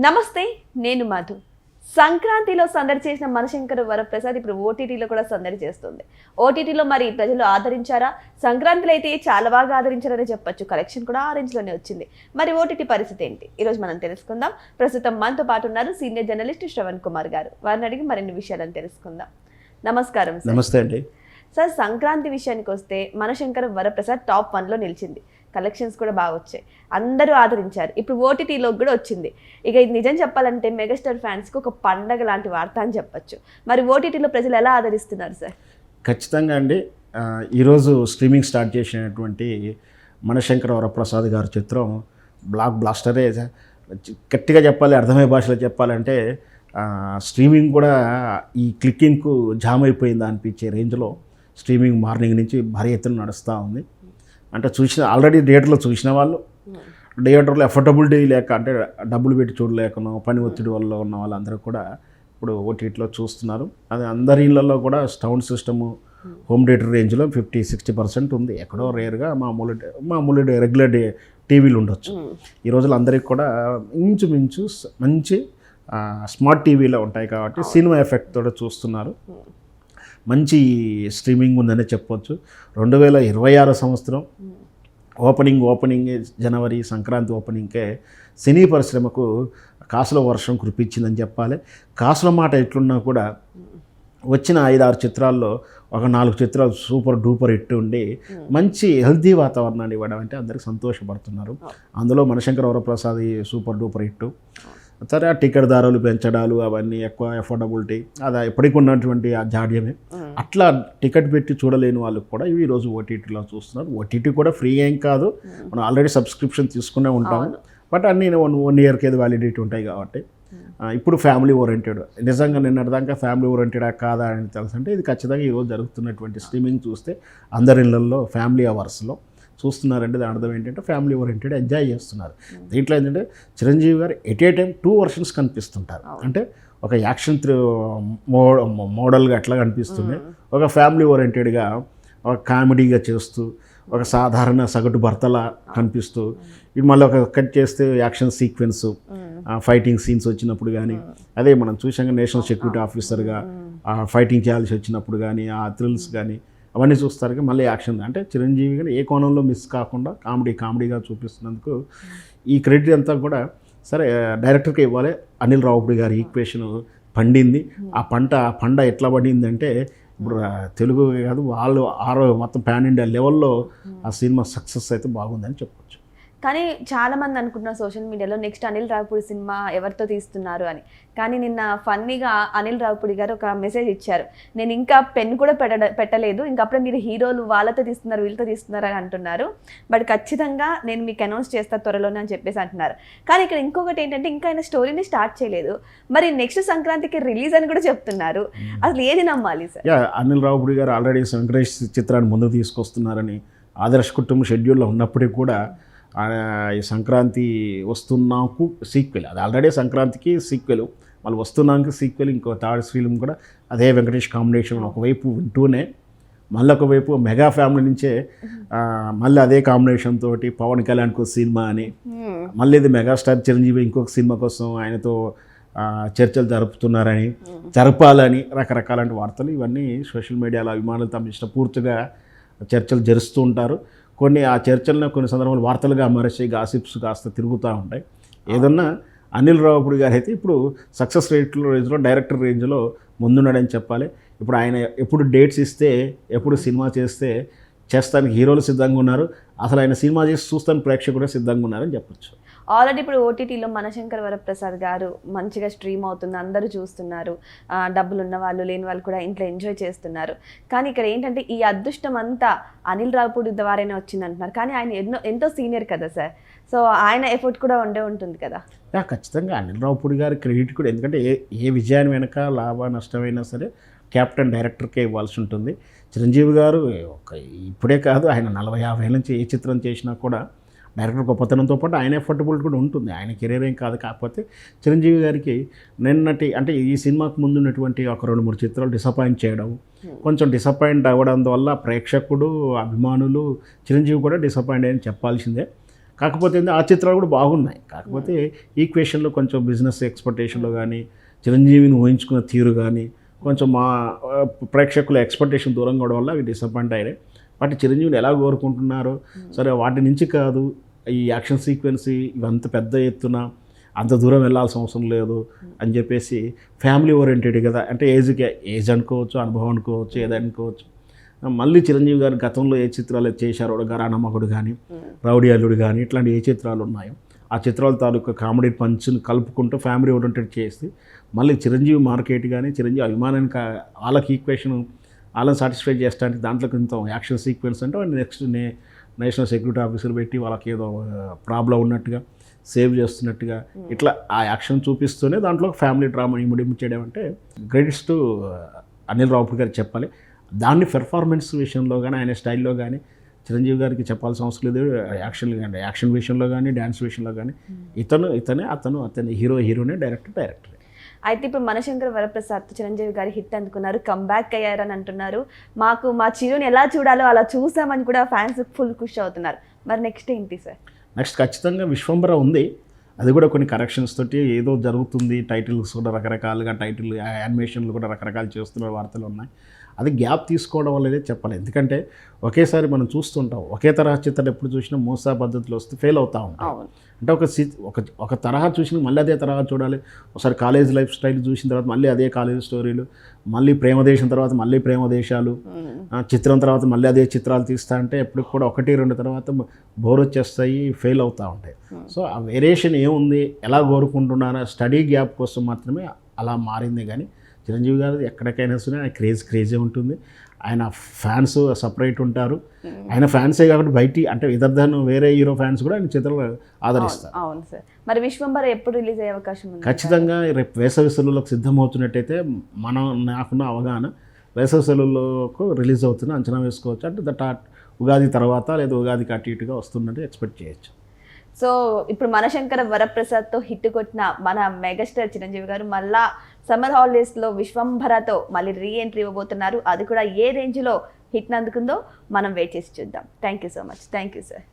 నమస్తే, నేను మధు. సంక్రాంతిలో సందడి చేసిన మనశంకర్ వరప్రసాద్ ఇప్పుడు ఓటీటీలో కూడా సందడి చేస్తుంది. ఓటీటీలో మరి ప్రజలు ఆదరించారా? సంక్రాంతిలో అయితే చాలా బాగా ఆదరించారని చెప్పొచ్చు. కలెక్షన్ కూడా ఆ రేంజ్ లోనే వచ్చింది. మరి ఓటీటీ పరిస్థితి ఏంటి? ఈరోజు మనం తెలుసుకుందాం. ప్రస్తుతం మనతో పాటు ఉన్నారు సీనియర్ జర్నలిస్ట్ శ్రవణ్ కుమార్ గారు. వారిని అడిగి మరిన్ని విషయాలను తెలుసుకుందాం. నమస్కారం సార్. నమస్తే అండి సార్, సంక్రాంతి విషయానికి వస్తే మనశంకర్ వరప్రసాద్ టాప్ 1లో నిలిచింది. కలెక్షన్స్ కూడా బాగా వచ్చాయి, అందరూ ఆదరించారు. ఇప్పుడు ఓటీటీలో కూడా వచ్చింది. ఇక ఇది నిజం చెప్పాలంటే మెగాస్టార్ ఫ్యాన్స్కి ఒక పండగ లాంటి వార్త అని చెప్పొచ్చు. మరి ఓటీటీలో ప్రజలు ఎలా ఆదరిస్తున్నారు సార్? ఖచ్చితంగా అండి. ఈరోజు స్ట్రీమింగ్ స్టార్ట్ చేసినటువంటి మనశంకర్ వరప్రసాద్ గారి చిత్రం బ్లాక్ బ్లాస్టరే. గట్టిగా చెప్పాలి, అర్థమయ్యే భాషలో చెప్పాలంటే స్ట్రీమింగ్ కూడా ఈ క్లిక్కింగ్కు జామ్ అయిపోయిందా అనిపించే రేంజ్లో స్ట్రీమింగ్ మార్నింగ్ నుంచి భారీ ఎత్తున నడుస్తూ ఉంది. అంటే ఆల్రెడీ థియేటర్లో చూసిన వాళ్ళు, థియేటర్లో ఎఫర్టబిలిటీ లేక అంటే డబ్బులు పెట్టి చూడలేకనో పని ఒత్తిడి వల్ల ఉన్న వాళ్ళందరూ కూడా ఇప్పుడు ఓటీటీలో చూస్తున్నారు. అది అందరి ఇళ్లలో కూడా సౌండ్ సిస్టము హోమ్ థియేటర్ రేంజ్లో 50-60% ఉంది. ఎక్కడో రేర్గా మామూలు రెగ్యులర్ టీవీలు ఉండొచ్చు. ఈ రోజులు అందరికీ కూడా ఇంచుమించు మంచి స్మార్ట్ టీవీలో ఉంటాయి కాబట్టి సినిమా ఎఫెక్ట్ తోటి చూస్తున్నారు. మంచి స్ట్రీమింగ్ ఉందనే చెప్పొచ్చు. 2026 సంవత్సరం ఓపెనింగ్ జనవరి సంక్రాంతి ఓపెనింగ్కే సినీ పరిశ్రమకు కాసుల వర్షం కురిపించిందని చెప్పాలి. కాసుల మాట ఎట్లున్నా కూడా వచ్చిన 5-6 చిత్రాల్లో ఒక 4 చిత్రాలు సూపర్ డూపర్ హిట్ ఉండి మంచి హెల్తీ వాతావరణాన్ని ఇవ్వడం అంటే అందరికీ సంతోషపడుతున్నారు. అందులో Manashankar Varaprasad super duper hit. సరే, ఆ టికెట్ ధరలు పెంచడాలు అవన్నీ ఎక్కువ ఎఫోర్డబిలిటీ అది ఎప్పటికి ఉన్నటువంటి ఆ జాడ్యమే. అట్లా టికెట్ పెట్టి చూడలేని వాళ్ళకి కూడా ఇవి ఈరోజు ఓటీటీలో చూస్తున్నారు. ఓటీటీ కూడా ఫ్రీ ఏం కాదు, మనం ఆల్రెడీ సబ్స్క్రిప్షన్ తీసుకునే ఉంటాము. బట్ అన్నీ 1 ఇయర్కి ఏదో వ్యాలిడిటీ ఉంటాయి కాబట్టి ఇప్పుడు ఫ్యామిలీ ఓరియంటెడ్. నిజంగా నిన్నటిదాకా ఫ్యామిలీ ఓరియంటెడా కాదా అని తెలుసు అంటే ఇది ఖచ్చితంగా ఈరోజు జరుగుతున్నటువంటి స్ట్రీమింగ్ చూస్తే అందరి ఇళ్లలో ఫ్యామిలీ అవర్స్లో చూస్తున్నారంటే దాని అర్థం ఏంటంటే ఫ్యామిలీ ఓరియంటెడ్ ఎంజాయ్ చేస్తున్నారు. దీంట్లో ఏంటంటే చిరంజీవి గారు ఎట్ ఏ టైం 2 వర్షన్స్ కనిపిస్తుంటారు. అంటే ఒక యాక్షన్ మోడల్గా అట్లా కనిపిస్తుంది, ఒక ఫ్యామిలీ ఓరియంటెడ్గా ఒక కామెడీగా చేస్తూ ఒక సాధారణ సగటు భర్తలా కనిపిస్తూ, ఇది మళ్ళీ ఒక కట్ చేస్తే యాక్షన్ సీక్వెన్స్ ఫైటింగ్ సీన్స్ వచ్చినప్పుడు కానీ, అదే మనం చూసాక నేషనల్ సెక్యూరిటీ ఆఫీసర్గా ఫైటింగ్ చేయాల్సి వచ్చినప్పుడు కానీ ఆ థ్రిల్స్ కానీ అవన్నీ చూస్తారు. మళ్ళీ యాక్షన్ అంటే చిరంజీవి కానీ ఏ కోణంలో మిస్ కాకుండా కామెడీగా చూపిస్తున్నందుకు ఈ క్రెడిట్ అంతా కూడా సరే డైరెక్టర్కి ఇవ్వాలి. అనిల్ రావుపూడి గారి ఈక్వేషన్ పండింది. ఆ పంట ఎట్లా పండిందంటే ఇప్పుడు తెలుగు కాదు వాళ్ళు మొత్తం పాన్ ఇండియా లెవెల్లో ఆ సినిమా సక్సెస్ అయితే బాగుందని చెప్పొచ్చు. కానీ చాలామంది అనుకుంటున్నారు సోషల్ మీడియాలో నెక్స్ట్ అనిల్ రావుపూడి సినిమా ఎవరితో తీస్తున్నారు అని. కానీ నిన్న ఫన్నీగా అనిల్ రావుపూడి గారు ఒక మెసేజ్ ఇచ్చారు, నేను ఇంకా పెన్ కూడా పెట్టలేదు, ఇంకప్పుడే మీరు హీరోలు వాళ్ళతో తీస్తున్నారు వీళ్ళతో తీస్తున్నారు అని అంటున్నారు. బట్ ఖచ్చితంగా నేను మీకు అనౌన్స్ చేస్తా త్వరలోనే అని చెప్పేసి అంటున్నారు. కానీ ఇక్కడ ఇంకొకటి ఏంటంటే ఇంకా ఆయన స్టోరీని స్టార్ట్ చేయలేదు. మరి నెక్స్ట్ సంక్రాంతికి రిలీజ్ అని కూడా చెప్తున్నారు. అసలు ఏది నమ్మాలి సార్? అనిల్ రావుపూడి గారు ఆల్రెడీ వెంకటేష్ చిత్రాన్ని ముందుకు తీసుకొస్తున్నారని ఆదర్శ కుటుంబ షెడ్యూల్లో ఉన్నప్పటికీ కూడా ఈ సంక్రాంతి వస్తున్నాకు సీక్వెల్, అది ఆల్రెడీ సంక్రాంతికి సీక్వెల్, మళ్ళీ వస్తున్నాకి సీక్వెల్, ఇంకో థర్డ్ ఫిల్మ్ కూడా అదే వెంకటేష్ కాంబినేషన్ ఒకవైపు వింటూనే మళ్ళీ ఒకవైపు మెగా ఫ్యామిలీ నుంచే మళ్ళీ అదే కాంబినేషన్ తోటి పవన్ కళ్యాణ్కి సినిమా అని మళ్ళీ ఇది మెగాస్టార్ చిరంజీవి ఇంకొక సినిమా కోసం ఆయనతో చర్చలు జరపాలని రకరకాల వార్తలు ఇవన్నీ సోషల్ మీడియాలో అభిమానులు తమ ఇష్టపూర్తిగా చర్చలు జరుస్తూ ఉంటారు. కొన్ని ఆ చర్చలను కొన్ని సందర్భాలు వార్తలుగా మరచి గాసిప్స్ కాస్త తిరుగుతూ ఉంటాయి. ఏదన్నా అనిల్ రావుపూడి గారు అయితే ఇప్పుడు సక్సెస్ రేంజ్లో డైరెక్టర్ రేంజ్లో ముందున్నాడని చెప్పాలి. ఇప్పుడు ఆయన ఎప్పుడు డేట్స్ ఇస్తే ఎప్పుడు సినిమా చేస్తానికి హీరోలు సిద్ధంగా ఉన్నారు. అసలు ఆయన సినిమా చేసి చూస్తానికి ప్రేక్షకులు సిద్ధంగా ఉన్నారని చెప్పొచ్చు. ఆల్రెడీ ఇప్పుడు ఓటీటీలో మనశంకర్ వరప్రసాద్ గారు మంచిగా స్ట్రీమ్ అవుతుంది, అందరూ చూస్తున్నారు. డబ్బులు ఉన్న వాళ్ళు లేని వాళ్ళు కూడా ఇంట్లో ఎంజాయ్ చేస్తున్నారు. కానీ ఇక్కడ ఏంటంటే ఈ అదృష్టం అంతా అనిల్ రావుపూడి ద్వారానే వచ్చింది అంటున్నారు. కానీ ఆయన ఎంతో సీనియర్ కదా సార్, సో ఆయన ఎఫర్ట్ కూడా ఉంటుంది కదా. ఖచ్చితంగా అనిల్ రావుపూడి గారి క్రెడిట్ కూడా, ఎందుకంటే ఏ విజయాన్ని వెనక లాభ నష్టమైనా సరే కెప్టెన్ డైరెక్టర్కే ఇవ్వాల్సి ఉంటుంది. చిరంజీవి గారు ఇప్పుడే కాదు, ఆయన 40-50 ఏళ్ళ నుంచి ఏ చిత్రం చేసినా కూడా డైరెక్టర్ గొప్పతనంతో పాటు ఆయన ఎఫర్టబుల్ కూడా ఉంటుంది. ఆయన కెరీర్ ఏం కాదు. కాకపోతే చిరంజీవి గారికి అంటే ఈ సినిమాకు ముందు ఉన్నటువంటి ఒక 2-3 చిత్రాలు డిసప్పాయింట్ చేయడం, కొంచెం డిసప్పాయింట్ అవ్వడం వల్ల ప్రేక్షకుడు అభిమానులు చిరంజీవి కూడా డిసప్పాయింట్ అని చెప్పాల్సిందే. కాకపోతే ఆ చిత్రాలు కూడా బాగున్నాయి. కాకపోతే ఈక్వేషన్లో కొంచెం బిజినెస్ ఎక్స్పెక్టేషన్లో కానీ చిరంజీవిని ఊహించుకున్న తీరు కానీ కొంచెం మా ప్రేక్షకుల ఎక్స్పెక్టేషన్ దూరంగా అవడం వల్ల అవి డిసప్పాయింట్ అయ్యాయి. వాటి చిరంజీవిని ఎలా కోరుకుంటున్నారో సరే వాటి నుంచి కాదు, ఈ యాక్షన్ సీక్వెన్స్ ఇవంత పెద్ద ఎత్తున అంత దూరం వెళ్ళాల్సిన అవసరం లేదు అని చెప్పేసి ఫ్యామిలీ ఓరియంటెడ్ కదా, అంటే ఏజ్ అనుకోవచ్చు, అనుభవం అనుకోవచ్చు, ఏదనుకోవచ్చు. మళ్ళీ చిరంజీవి గారు గతంలో ఏ చిత్రాలు చేశారో, గారానమ్మకుడు కానీ, రౌడీ అల్లుడు కానీ, ఇట్లాంటి ఏ చిత్రాలు ఉన్నాయో ఆ చిత్రాల తాలూకా కామెడీ పంచుని కలుపుకుంటూ ఫ్యామిలీ ఓరియంటెడ్ చేసి మళ్ళీ చిరంజీవి మార్కెట్ కానీ చిరంజీవి అభిమానానికి వాళ్ళకి ఈక్వేషన్ వాళ్ళని సాటిస్ఫై చేస్తానికి దాంట్లో కొంత యాక్షన్ సీక్వెన్స్ అంటే నెక్స్ట్ నేషనల్ సెక్యూరిటీ ఆఫీసర్ పెట్టి వాళ్ళకి ఏదో ప్రాబ్లం ఉన్నట్టుగా సేవ్ చేస్తున్నట్టుగా ఇట్లా ఆ యాక్షన్ చూపిస్తూనే దాంట్లో ఫ్యామిలీ డ్రామా ఇమిడిమి చేయడం అంటే గ్రేటెస్ట్ అనిల్ రావుపూడి గారు చెప్పాలి. దాన్ని పెర్ఫార్మెన్స్ విషయంలో కానీ ఆయన స్టైల్లో కానీ చిరంజీవి గారికి చెప్పాల్సిన అవసరం లేదు. యాక్షన్ విషయంలో కానీ డ్యాన్స్ విషయంలో కానీ అతను హీరోనే డైరెక్టర్. అయితే ఇప్పుడు మనశంకర్ వరప్రసాద్ చిరంజీవి గారి హిట్ అందుకున్నారు, కంబ్యాక్ అయ్యారని అంటున్నారు. మా చిరుని ఎలా చూడాలో అలా చూసామని కూడా ఫ్యాన్స్ ఫుల్ ఖుషి అవుతున్నారు. మరి నెక్స్ట్ ఏంటి సార్? నెక్స్ట్ ఖచ్చితంగా విశ్వంబర ఉంది. అది కూడా కొన్ని కరెక్షన్స్ తోటి ఏదో జరుగుతుంది. టైటిల్స్ కూడా రకరకాలుగా యానిమేషన్లు కూడా రకరకాలు చేస్తున్న వార్తలు ఉన్నాయి. అది గ్యాప్ తీసుకోవడం వల్లనే చెప్పాలి. ఎందుకంటే ఒకేసారి మనం చూస్తుంటాం, ఒకే తరహా చిత్రాలు ఎప్పుడు చూసినా మోసా పద్ధతిలో వస్తే ఫెయిల్ అవుతూ ఉంటాం. అంటే ఒక తరహా చూసిన మళ్ళీ అదే తరహా చూడాలి. ఒకసారి కాలేజ్ లైఫ్ స్టైల్ చూసిన తర్వాత మళ్ళీ అదే కాలేజ్ స్టోరీలు, మళ్ళీ ప్రేమదేశం తర్వాత మళ్ళీ ప్రేమదేశాలు, చిత్రం తర్వాత మళ్ళీ అదే చిత్రాలు తీస్తా అంటే ఎప్పుడు కూడా 1-2 తర్వాత బోర్ వచ్చేస్తాయి, ఫెయిల్ అవుతూ ఉంటాయి. సో ఆ వేరియేషన్ ఏముంది, ఎలా కోరుకుంటున్నారో స్టడీ గ్యాప్ కోసం మాత్రమే అలా మారింది. కానీ చిరంజీవి గారు ఎక్కడికైనా సరే ఆయన క్రేజే ఉంటుంది. ఆయన ఫ్యాన్స్ సపరేట్ ఉంటారు. ఆయన ఫ్యాన్సే కాబట్టి అంటే ఇతరులను వేరే హీరో ఫ్యాన్స్ కూడా ఆయన చిత్రాలు ఆదరిస్తారు. అవును సార్. మరి విశ్వంబర ఎప్పుడు రిలీజ్ అయ్యే అవకాశం ఉంది? ఖచ్చితంగా రేపు వేసవి సెలవులకు సిద్ధమవుతున్నట్టయితే నాకున్న అవగాహన వేసవి సెలవులకు రిలీజ్ అవుతుంది అంచనా వేసుకోవచ్చు. అంటే ఉగాది తర్వాత లేదా ఉగాదికి అటు ఇటుగా వస్తున్నట్టు ఎక్స్పెక్ట్ చేయొచ్చు. సో ఇప్పుడు మనశంకర వరప్రసాద్తో హిట్ కొట్టిన మన మెగాస్టార్ చిరంజీవి గారు మళ్ళా సమ్మర్ హాలిడేస్లో విశ్వంభరతో మళ్ళీ రీఎంట్రీ ఇవ్వబోతున్నారు. అది కూడా ఏ రేంజ్లో హిట్ అందుకుందో మనం వెయిట్ చేసి చూద్దాం. Thank you so much. Thank you sir.